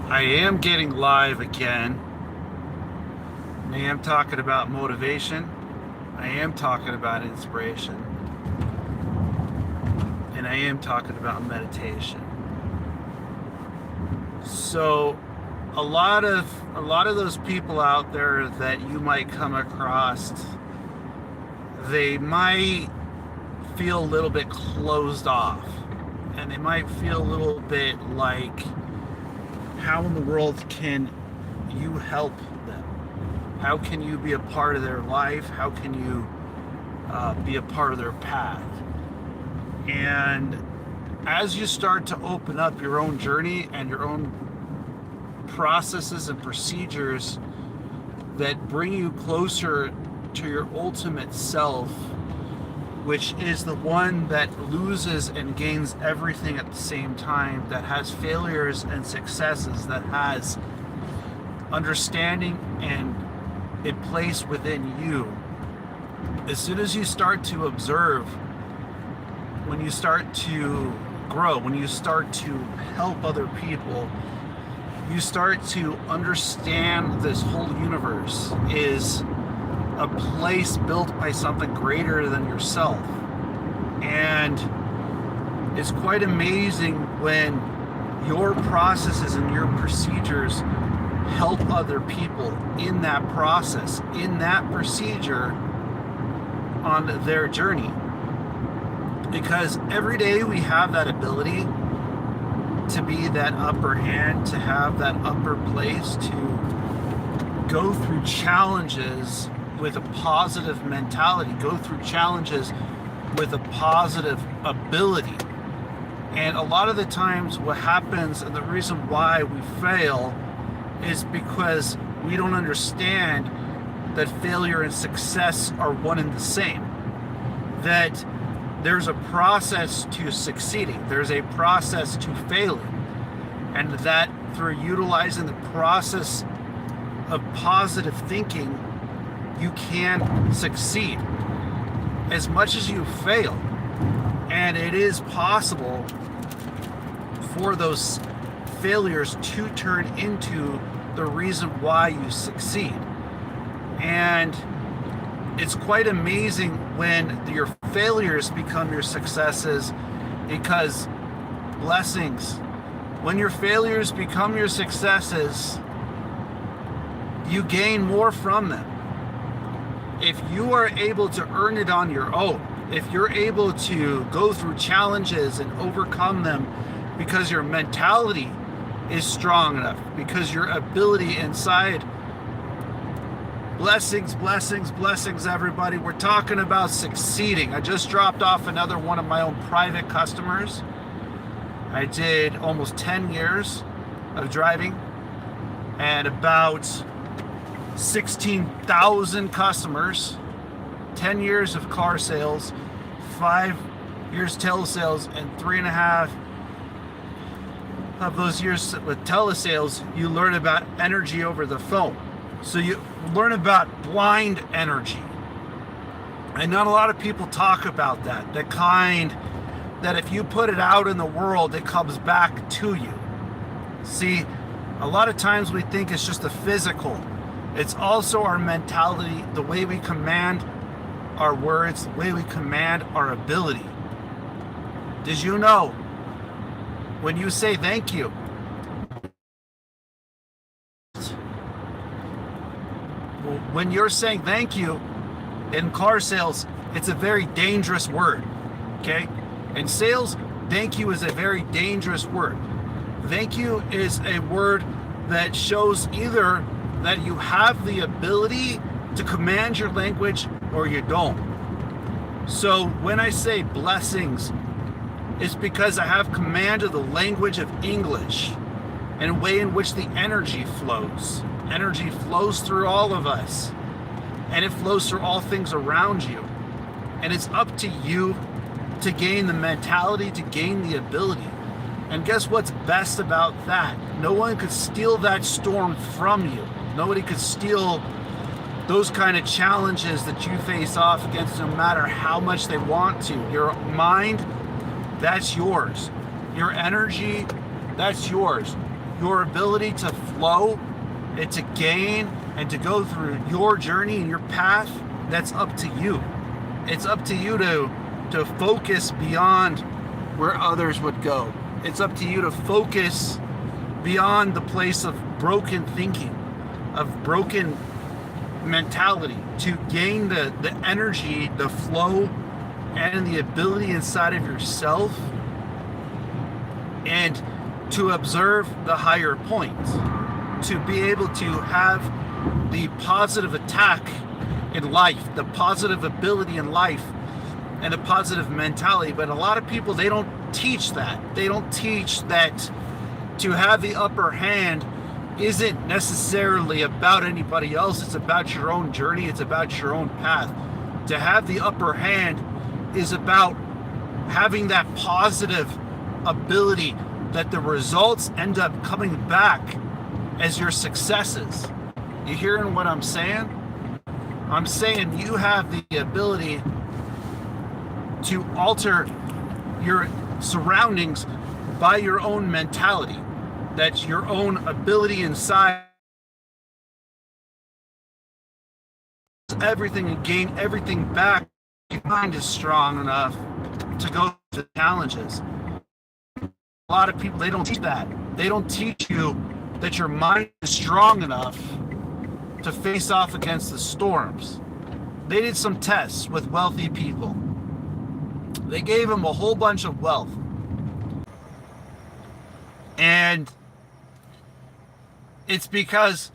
I am getting live again. I am talking about motivation. I am talking about inspiration. And I am talking about meditation. So a lot of those people out there that you might come across, they might feel a little bit closed off. And they might feel a little bit like, how in the world can you help them? How can you be a part of their life? How can you be a part of their path? And as you start to open up your own journey and your own processes and procedures that bring you closer to your ultimate self, which is the one that loses and gains everything at the same time, that has failures and successes, that has understanding and a place within you. As soon as you start to observe, when you start to grow, when you start to help other people, you start to understand this whole universe is a place built by something greater than yourself. And it's quite amazing when your processes and your procedures help other people in that process, in that procedure, on their journey. Because every day we have that ability to be that upper hand, to have that upper place, to go through challenges with a positive mentality, go through challenges with a positive ability. And a lot of the times what happens, and the reason why we fail, is because we don't understand that failure and success are one and the same. That there's a process to succeeding, there's a process to failing, and that through utilizing the process of positive thinking, you can succeed as much as you fail. And it is possible for those failures to turn into the reason why you succeed. And it's quite amazing when your failures become your successes, because blessings, when your failures become your successes, you gain more from them. If you are able to earn it on your own, if you're able to go through challenges and overcome them because your mentality is strong enough, because your ability inside, blessings, blessings, blessings, everybody. We're talking about succeeding. I just dropped off another one of my own private customers. I did almost 10 years of driving and about 16,000 customers, 10 years of car sales, 5 years telesales, and 3.5 of those years with telesales, you learn about energy over the phone. So you learn about blind energy. And not a lot of people talk about that. The kind that if you put it out in the world, it comes back to you. See, a lot of times we think it's just the physical. It's also our mentality, the way we command our words, the way we command our ability. Did you know when you say thank you, when you're saying thank you in car sales, it's a very dangerous word, okay? In sales, thank you is a very dangerous word. Thank you is a word that shows either that you have the ability to command your language or you don't. So when I say blessings, it's because I have command of the language of English and a way in which the energy flows. Energy flows through all of us, and it flows through all things around you. And it's up to you to gain the mentality, to gain the ability. And guess what's best about that? No one could steal that storm from you. Nobody could steal those kind of challenges that you face off against, no matter how much they want to. Your mind, that's yours. Your energy, that's yours. your ability to flow and to gain and to go through your journey and your path, that's up to you. It's up to you to focus beyond where others would go. It's up to you to focus beyond the place of broken thinking, of broken mentality, to gain the energy, the flow, and the ability inside of yourself, and to observe the higher points, to be able to have the positive attack in life, the positive ability in life, and a positive mentality. But a lot of people, they don't teach that. They don't teach that to have the upper hand isn't necessarily about anybody else. It's about your own journey. It's about your own path. To have the upper hand is about having that positive ability that the results end up coming back as your successes. You hearing what I'm saying? I'm saying you have the ability to alter your surroundings by your own mentality. That's your own ability inside everything and gain everything back. Your mind is strong enough to go to challenges. A lot of people, they don't teach that. They don't teach you that your mind is strong enough to face off against the storms. They did some tests with wealthy people. They gave them a whole bunch of wealth. And it's because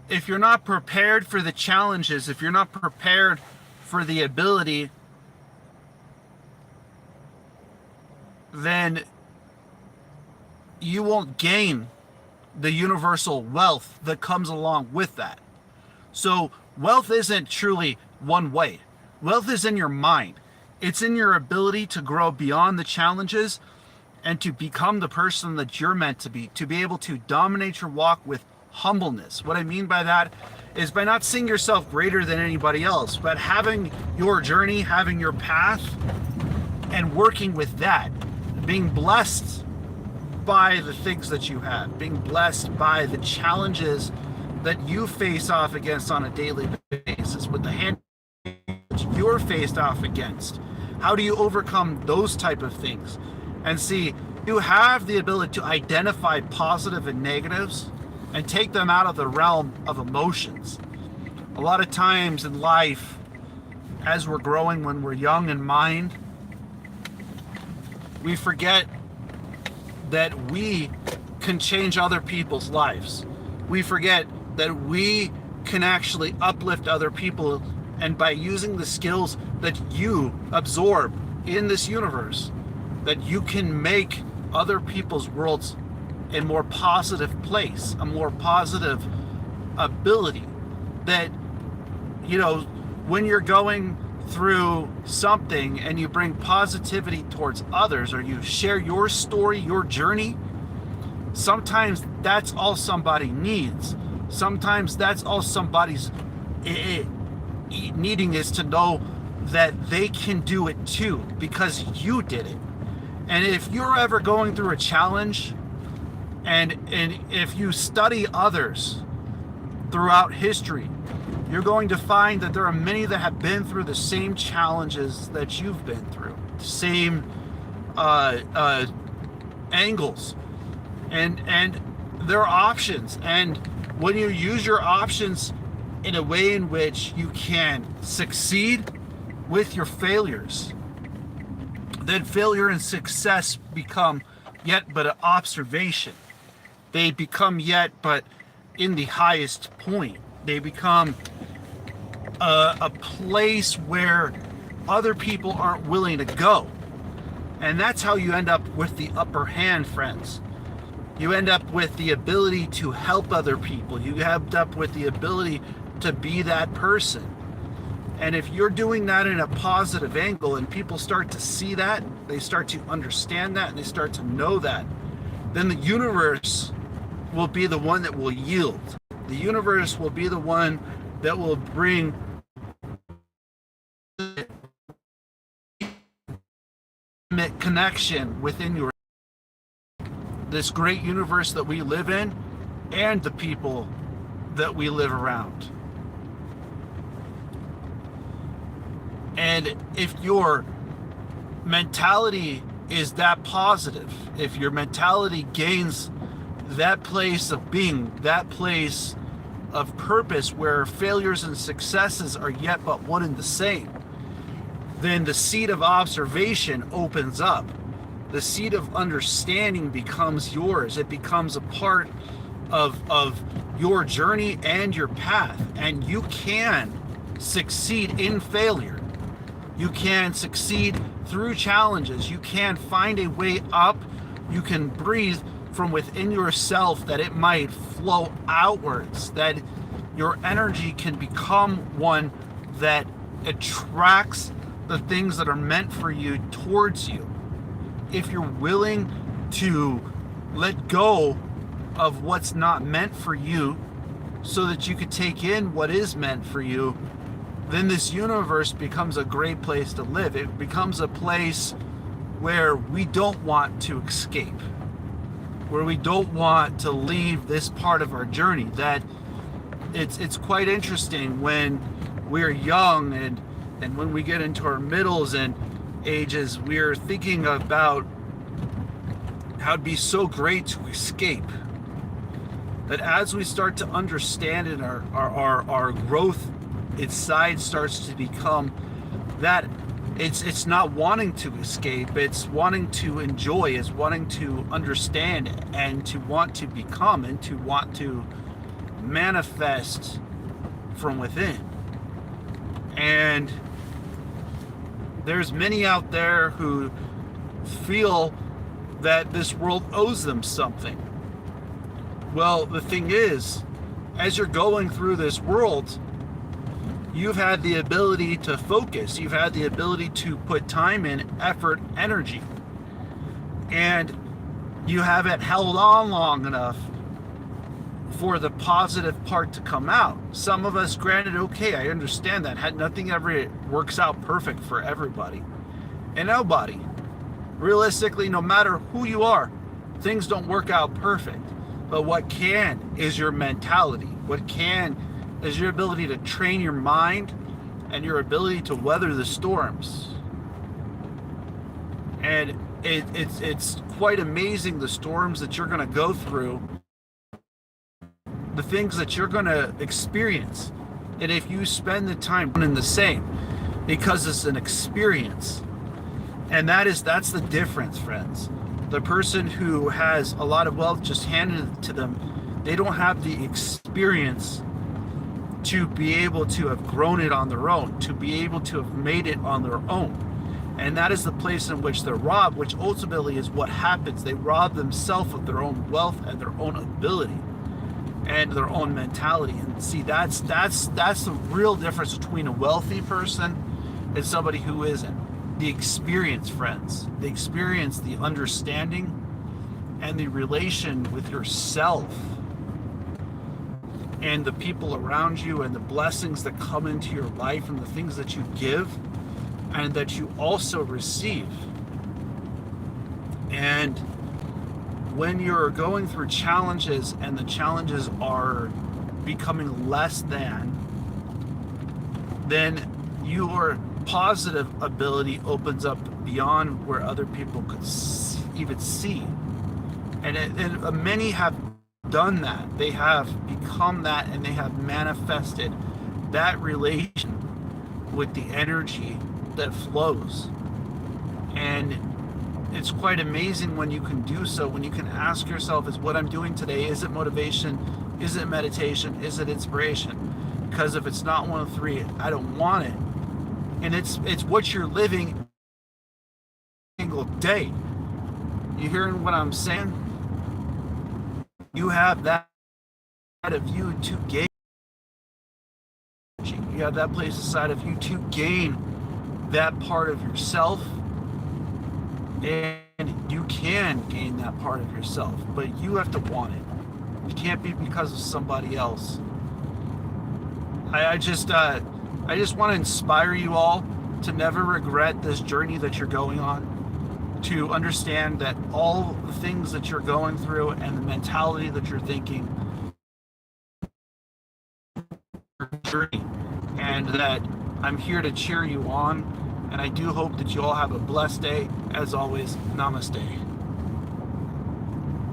if you're not prepared for the challenges, if you're not prepared for the ability, then you won't gain the universal wealth that comes along with that. So wealth isn't truly one way. Wealth is in your mind. It's in your ability to grow beyond the challenges and to become the person that you're meant to be able to dominate your walk with humbleness. What I mean by that is by not seeing yourself greater than anybody else, but having your journey, having your path, and working with that, being blessed by the things that you have, being blessed by the challenges that you face off against on a daily basis, with the hand that you're faced off against. How do you overcome those type of things? And see, you have the ability to identify positive and negatives and take them out of the realm of emotions. A lot of times in life, as we're growing, when we're young in mind, we forget that we can change other people's lives. We forget that we can actually uplift other people, and by using the skills that you absorb in this universe, that you can make other people's worlds a more positive place, a more positive ability. That, you know, when you're going through something and you bring positivity towards others, or you share your story, your journey, sometimes that's all somebody needs. Sometimes that's all somebody's needing, is to know that they can do it too, because you did it. And if you're ever going through a challenge, and if you study others throughout history, you're going to find that there are many that have been through the same challenges that you've been through, the same angles, and there are options. And when you use your options in a way in which you can succeed with your failures, then failure and success become yet but an observation. They become yet but in the highest point. They become a place where other people aren't willing to go. And that's how you end up with the upper hand, friends. You end up with the ability to help other people. You end up with the ability to be that person. And if you're doing that in a positive angle, and people start to see that, they start to understand that, and they start to know that, then the universe will be the one that will yield. The universe will be the one that will bring connection within your. this great universe that we live in and the people that we live around. And if your mentality is that positive, if your mentality gains that place of being, that place of purpose where failures and successes are yet but one and the same, then the seat of observation opens up. The seat of understanding becomes yours. It becomes a part of your journey and your path. And you can succeed in failure. You can succeed through challenges. You can find a way up. You can breathe from within yourself, that it might flow outwards, that your energy can become one that attracts the things that are meant for you towards you. If you're willing to let go of what's not meant for you so that you could take in what is meant for you, then this universe becomes a great place to live. It becomes a place where we don't want to escape, where we don't want to leave this part of our journey. That it's quite interesting when we're young and when we get into our middles and ages, we're thinking about how it'd be so great to escape. That as we start to understand and our growth inside starts to become that it's not wanting to escape, it's wanting to enjoy, it's wanting to understand and to want to become and to want to manifest from within. And there's many out there who feel that this world owes them something. Well, the thing is, as you're going through this world, you've had the ability to focus. You've had the ability to put time in, effort, energy. And you haven't held on long enough for the positive part to come out. Some of us, granted, okay, I understand that. Nothing ever works out perfect for everybody. And nobody. Realistically, no matter who you are, things don't work out perfect. But what can is your mentality. What can is your ability to train your mind and your ability to weather the storms. And it's quite amazing, the storms that you're going to go through, the things that you're going to experience. And if you spend the time in the same, because it's an experience. And that's the difference, friends. The person who has a lot of wealth just handed to them, they don't have the experience to be able to have grown it on their own, to be able to have made it on their own. And that is the place in which they're robbed, which ultimately is what happens. They rob themselves of their own wealth and their own ability and their own mentality. And see, that's the real difference between a wealthy person and somebody who isn't. The experience, friends, the experience, the understanding, and the relation with yourself and the people around you and the blessings that come into your life and the things that you give and that you also receive. And when you're going through challenges and the challenges are becoming less than, then your positive ability opens up beyond where other people could even see. And many have done that. They have become that, and they have manifested that relation with the energy that flows. And it's quite amazing when you can do so, when you can ask yourself, is what I'm doing today, is it motivation, is it meditation, is it inspiration? Because if it's not one of three, I don't want it. And it's what you're living every single day. You hearing what I'm saying? You have that of you to gain. You have that place inside of you to gain that part of yourself. And you can gain that part of yourself, but you have to want it. It can't be because of somebody else. I just want to inspire you all to never regret this journey that you're going on. to understand that all the things that you're going through and the mentality that you're thinking are journey, and that I'm here to cheer you on. And I do hope that you all have a blessed day. As always, namaste.